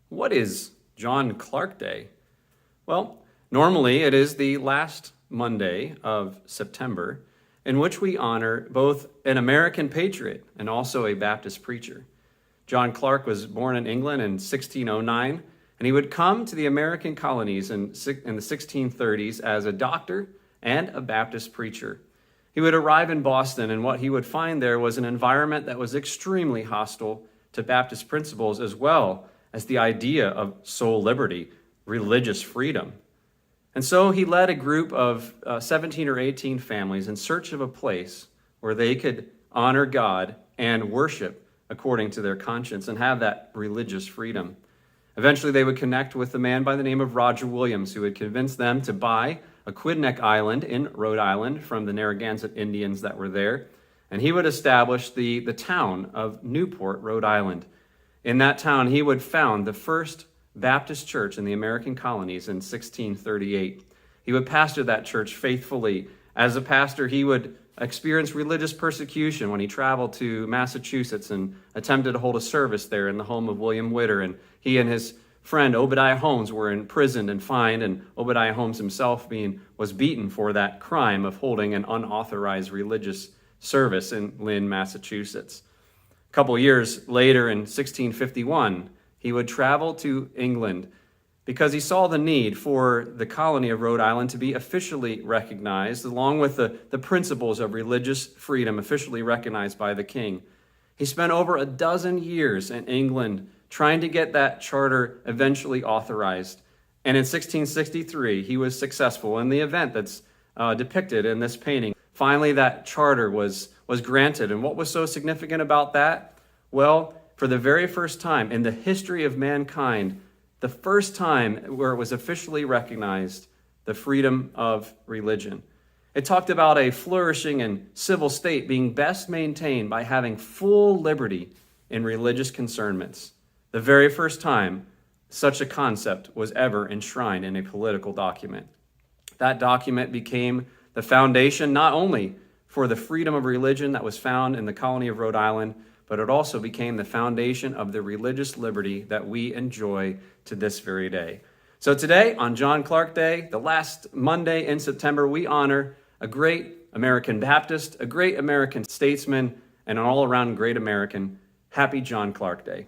What is John Clarke Day? Well, normally it is the last Monday of September, in which we honor both an American patriot and also a Baptist preacher. John Clarke was born in England in 1609, and he would come to the American colonies in the 1630s as a doctor and a Baptist preacher. He would arrive in Boston, and what he would find there was an environment that was extremely hostile to Baptist principles, as well as the idea of soul liberty, religious freedom. And so he led a group of 17 or 18 families in search of a place where they could honor God and worship according to their conscience and have that religious freedom. Eventually, they would connect with a man by the name of Roger Williams, who would convince them to buy Aquidneck Island in Rhode Island from the Narragansett Indians that were there. And he would establish the town of Newport, Rhode Island. In that town, he would found the first Baptist church in the American colonies in 1638. He would pastor that church faithfully. As a pastor, he would experience religious persecution when he traveled to Massachusetts and attempted to hold a service there in the home of William Whitter. And he and his friend Obadiah Holmes were imprisoned and fined, and Obadiah Holmes himself was beaten for that crime of holding an unauthorized religious service in Lynn, Massachusetts. A couple years later, in 1651, he would travel to England because he saw the need for the colony of Rhode Island to be officially recognized, along with the principles of religious freedom officially recognized by the king. He spent over a dozen years in England trying to get that charter eventually authorized. And in 1663, he was successful in the event that's depicted in this painting. Finally, that charter was granted. And what was so significant about that? Well, for the very first time in the history of mankind, the first time where it was officially recognized, the freedom of religion. It talked about a flourishing and civil state being best maintained by having full liberty in religious concernments. The very first time such a concept was ever enshrined in a political document. That document became the foundation not only for the freedom of religion that was found in the colony of Rhode Island, but it also became the foundation of the religious liberty that we enjoy to this very day. So today, on John Clarke Day, the last Monday in September, we honor a great American Baptist, a great American statesman, and an all-around great American. Happy John Clarke Day.